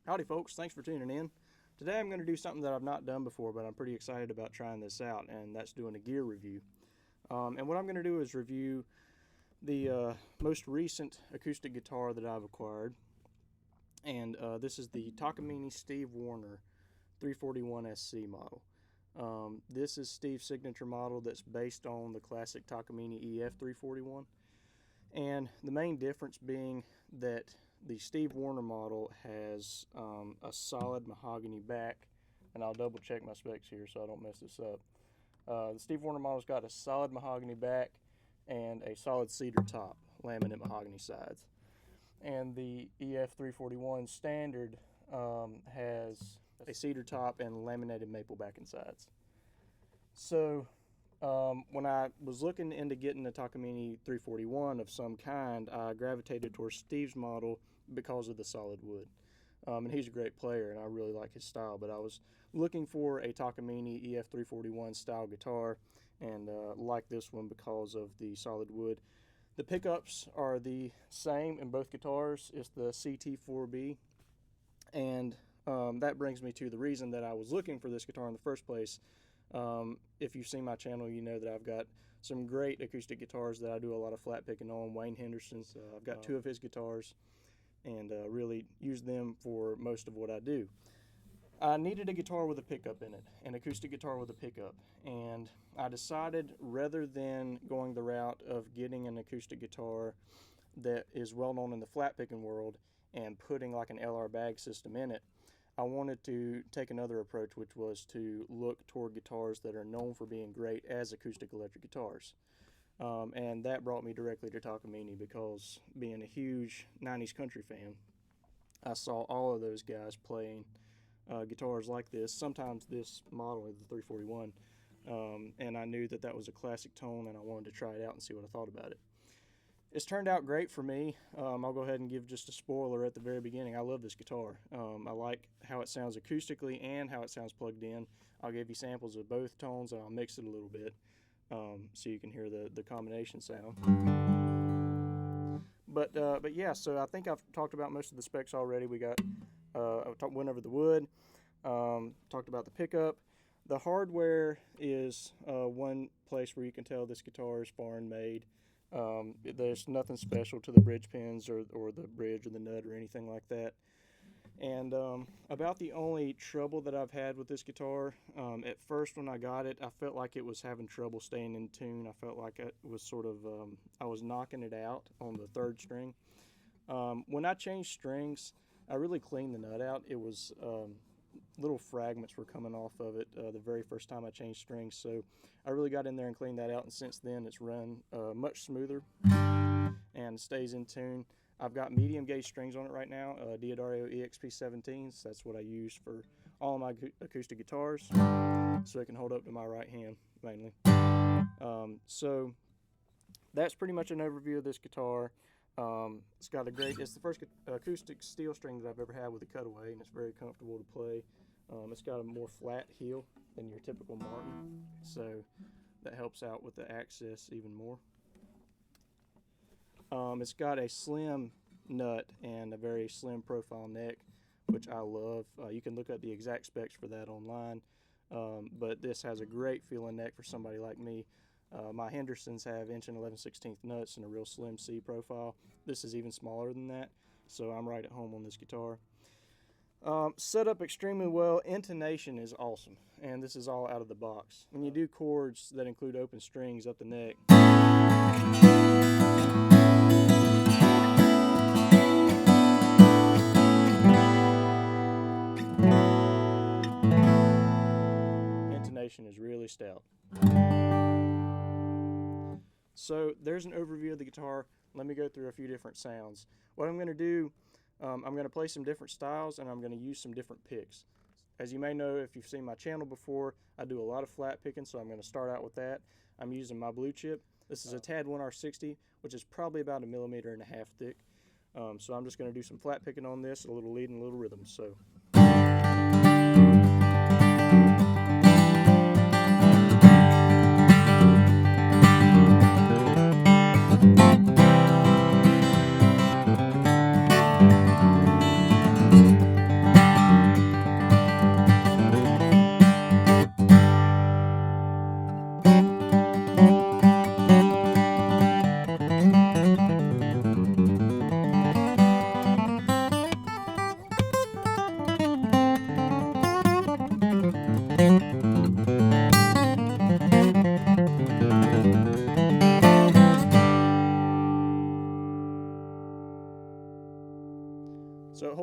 Howdy folks, thanks for tuning in. Today I'm going to do something that I've not done before, but I'm pretty excited about trying this out, and that's doing a gear review. And what I'm going to do is review the most recent acoustic guitar that I've acquired, and this is the Takamine SW341SC model. This is Steve's signature model that's based on the classic Takamine EF341, and the main difference being that the Steve Wariner model has a solid mahogany back, and I'll double check my specs here so I don't mess this up. The Steve Wariner model's got a solid mahogany back and a solid cedar top, laminate mahogany sides. And the EF341 standard has a cedar top and laminated maple back and sides. So when I was looking into getting a Takamine 341 of some kind, I gravitated towards Steve's model because of the solid wood. And he's a great player, and I really like his style, but I was looking for a Takamine EF341 style guitar, and like this one because of the solid wood. The pickups are the same in both guitars. It's the CT4B, and that brings me to the reason that I was looking for this guitar in the first place. If you've seen my channel, you know that I've got some great acoustic guitars that I do a lot of flat picking on. Wayne Henderson's, I've got two of his guitars, and really use them for most of what I do. I needed a guitar with a pickup in it, an acoustic guitar with a pickup, and I decided rather than going the route of getting an acoustic guitar that is well known in the flat picking world and putting like an LR bag system in it, I wanted to take another approach, which was to look toward guitars that are known for being great as acoustic-electric guitars. And that brought me directly to Takamine because, being a huge 90s country fan, I saw all of those guys playing guitars like this, sometimes this model of the 341, and I knew that that was a classic tone, and I wanted to try it out and see what I thought about it. It's turned out great for me. I'll go ahead and give just a spoiler at the very beginning. I love this guitar. I like how it sounds acoustically and how it sounds plugged in. I'll give you samples of both tones, and I'll mix it a little bit so you can hear the combination sound. But yeah, so I think I've talked about most of the specs already. We got went over the wood, talked about the pickup. The hardware is one place where you can tell this guitar is foreign made. There's nothing special to the bridge pins or the bridge or the nut or anything like that. And about the only trouble that I've had with this guitar, at first when I got it, I felt like it was having trouble staying in tune. I felt like it was sort of, I was knocking it out on the third string. When I changed strings, I really cleaned the nut out. It was, little fragments were coming off of it the very first time I changed strings, so I really got in there and cleaned that out, and since then it's run much smoother and stays in tune. I've got medium gauge strings on it right now, Diodario EXP17s. That's what I use for all of my acoustic guitars, so it can hold up to my right hand mainly. So that's pretty much an overview of this guitar. It's got it's the first acoustic steel string that I've ever had with a cutaway, and it's very comfortable to play. It's got a more flat heel than your typical Martin, so that helps out with the access even more. It's got a slim nut and a very slim profile neck, which I love. You can look up the exact specs for that online, but this has a great feeling neck for somebody like me. My Hendersons have 1 11/16 nuts and a real slim C profile. This is even smaller than that, so I'm right at home on this guitar. Set up extremely well. Intonation is awesome, and this is all out of the box. When you do chords that include open strings up the neck, intonation is really stout. So there's an overview of the guitar. Let me go through a few different sounds. What I'm going to do, I'm going to play some different styles, and I'm going to use some different picks. As you may know, if you've seen my channel before, I do a lot of flat picking, so I'm going to start out with that. I'm using my blue chip. This is a TAD 1R60, which is probably about 1.5 millimeters thick. So I'm just going to do some flat picking on this, a little lead and a little rhythm. So.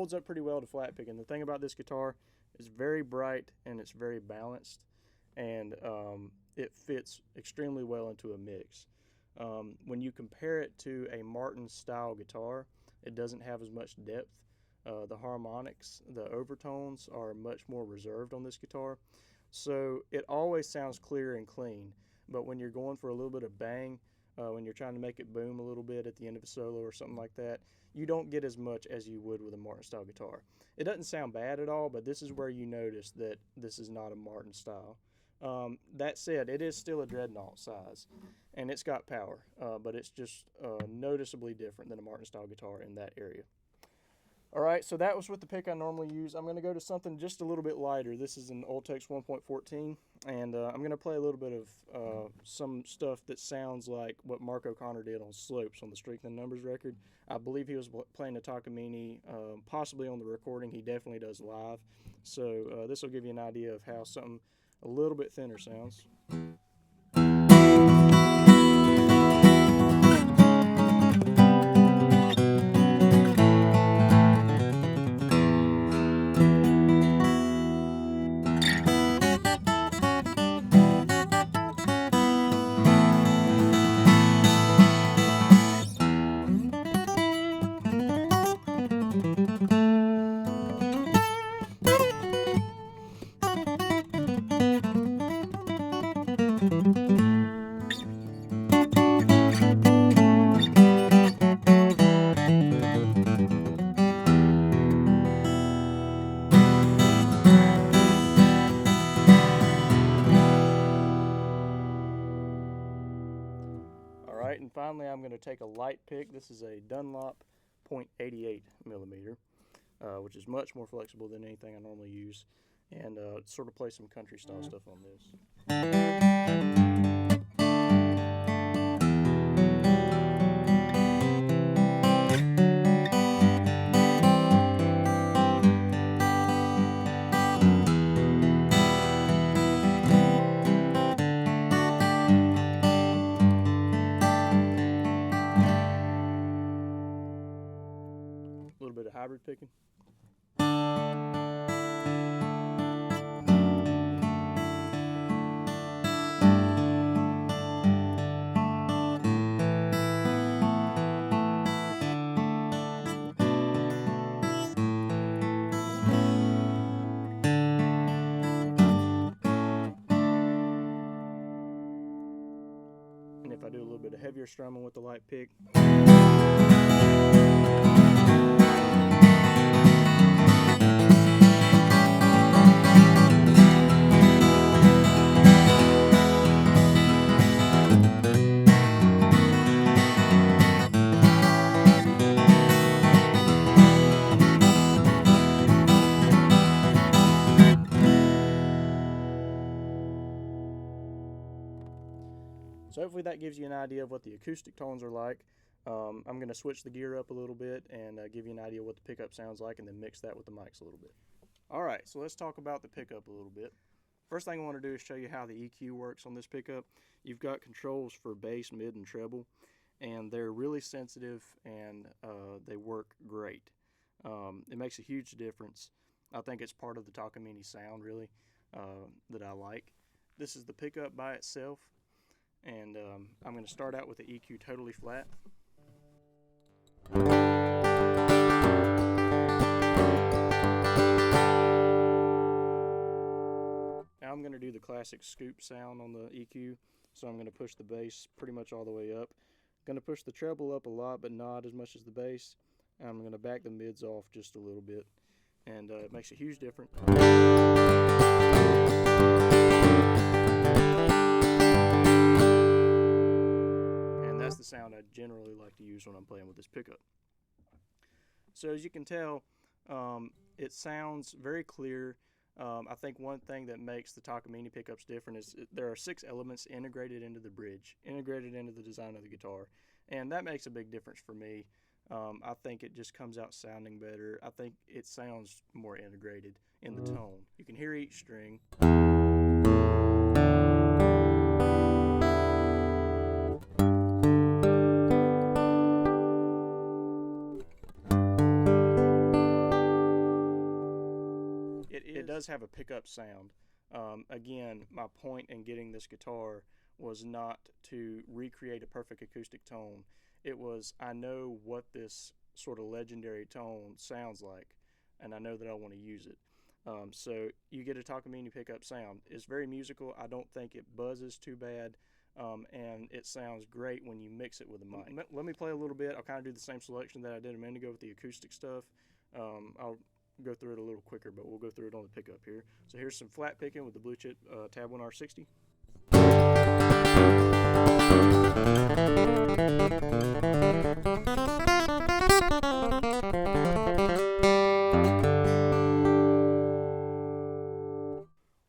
holds up pretty well to flat picking. The thing about this guitar is very bright and it's very balanced, and it fits extremely well into a mix. When you compare it to a Martin style guitar, it doesn't have as much depth. The harmonics, the overtones are much more reserved on this guitar. So it always sounds clear and clean, but when you're going for a little bit of bang, when you're trying to make it boom a little bit at the end of a solo or something like that, you don't get as much as you would with a Martin style guitar. It doesn't sound bad at all, but this is where you notice that this is not a Martin style. That said, it is still a dreadnought size, and it's got power, but it's just noticeably different than a Martin style guitar in that area. Alright, so that was with the pick I normally use. I'm going to go to something just a little bit lighter. This is an Ultex 1.14, and I'm going to play a little bit of some stuff that sounds like what Mark O'Connor did on Slopes on the Strength in Numbers record. I believe he was playing the Takamine, possibly on the recording. He definitely does live. So this will give you an idea of how something a little bit thinner sounds. Alright, and finally I'm going to take a light pick. This is a Dunlop .88 millimeter, which is much more flexible than anything I normally use, and sort of play some country style stuff on this. A little bit of hybrid picking. And if I do a little bit of heavier strumming with the light pick. So hopefully that gives you an idea of what the acoustic tones are like. I'm going to switch the gear up a little bit and give you an idea of what the pickup sounds like, and then mix that with the mics a little bit. Alright, so let's talk about the pickup a little bit. First thing I want to do is show you how the EQ works on this pickup. You've got controls for bass, mid, and treble, and they're really sensitive, and they work great. It makes a huge difference. I think it's part of the Takamine sound, really, that I like. This is the pickup by itself. And I'm going to start out with the EQ totally flat. Now I'm going to do the classic scoop sound on the EQ. So I'm going to push the bass pretty much all the way up. I'm going to push the treble up a lot, but not as much as the bass. And I'm going to back the mids off just a little bit. And it makes a huge difference. That's the sound I generally like to use when I'm playing with this pickup. So as you can tell, it sounds very clear. I think one thing that makes the Takamine pickups different is there are 6 elements integrated into the bridge, integrated into the design of the guitar, and that makes a big difference for me. I think it just comes out sounding better. I think it sounds more integrated in the tone. You can hear each string. it does have a pickup sound. Again, my point in getting this guitar was not to recreate a perfect acoustic tone. It was, I know what this sort of legendary tone sounds like, and I know that I want to use it. So you get a Takamine pickup sound. It's very musical. I don't think it buzzes too bad, and it sounds great when you mix it with a mic. Let me play a little bit. I'll kind of do the same selection that I did a minute ago with the acoustic stuff. I'll go through it a little quicker, but we'll go through it on the pickup here. So here's some flat picking with the Blue Chip Tab 1R60.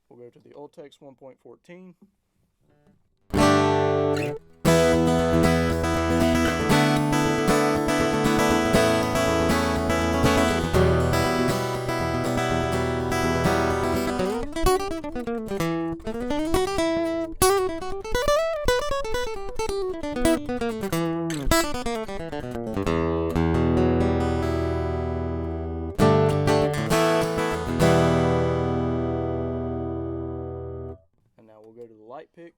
We'll go to the Ultex 1.14. And now we'll go to the light pick,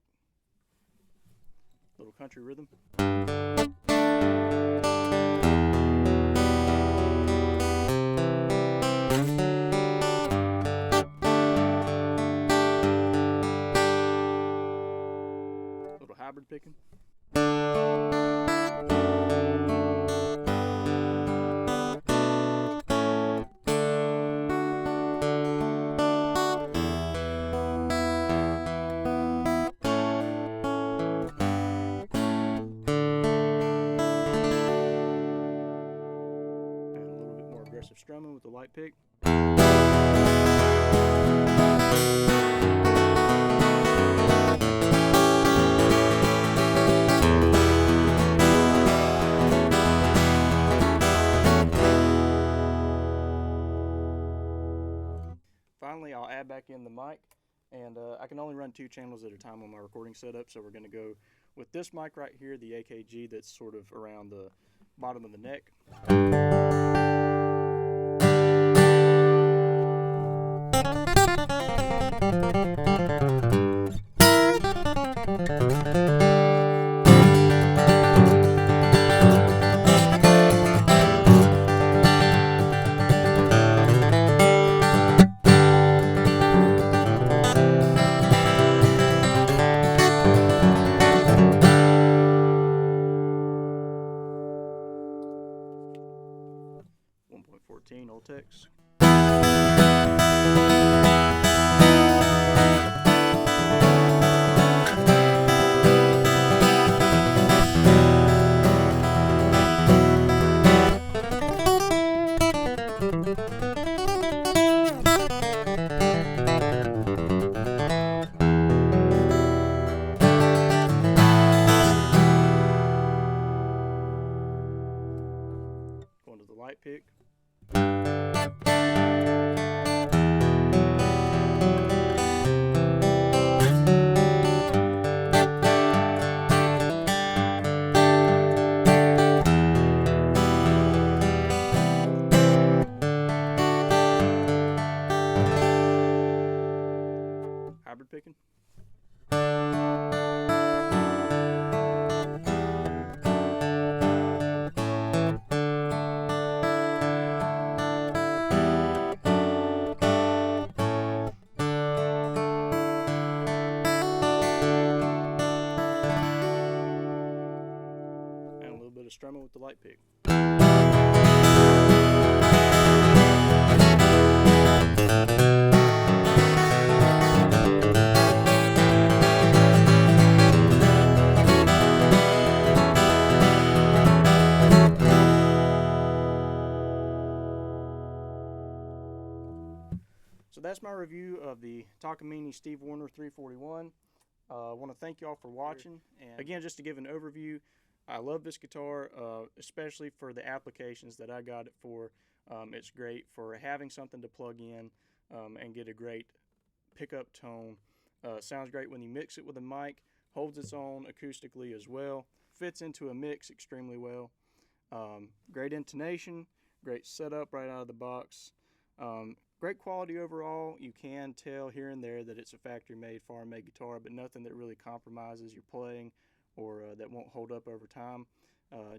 little country rhythm. Little hybrid picking. Aggressive strumming with the light pick. Finally, I'll add back in the mic, and I can only run 2 channels at a time on my recording setup, so we're going to go with this mic right here, the AKG, that's sort of around the bottom of the neck. Ultex. Going to the light pick. Hybrid picking. And a little bit of strumming with the light pick. So that's my review of the Takamine Steve Wariner 341. I want to thank you all for watching. And again, just to give an overview, I love this guitar, especially for the applications that I got it for. It's great for having something to plug in and get a great pickup tone. Sounds great when you mix it with a mic, holds its own acoustically as well, fits into a mix extremely well. Great intonation, great setup right out of the box. Great quality overall. You can tell here and there that it's a factory-made, farm-made guitar, but nothing that really compromises your playing or that won't hold up over time.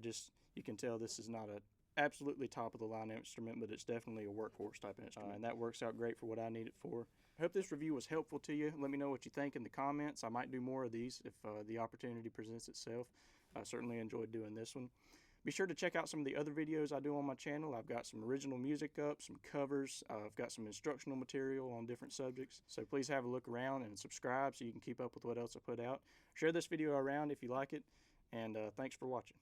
Just you can tell this is not a absolutely top-of-the-line instrument, but it's definitely a workhorse type instrument, and that works out great for what I need it for. I hope this review was helpful to you. Let me know what you think in the comments. I might do more of these if the opportunity presents itself. I certainly enjoyed doing this one. Be sure to check out some of the other videos I do on my channel. I've got some original music up, some covers. I've got some instructional material on different subjects. So please have a look around and subscribe so you can keep up with what else I put out. Share this video around if you like it, and thanks for watching.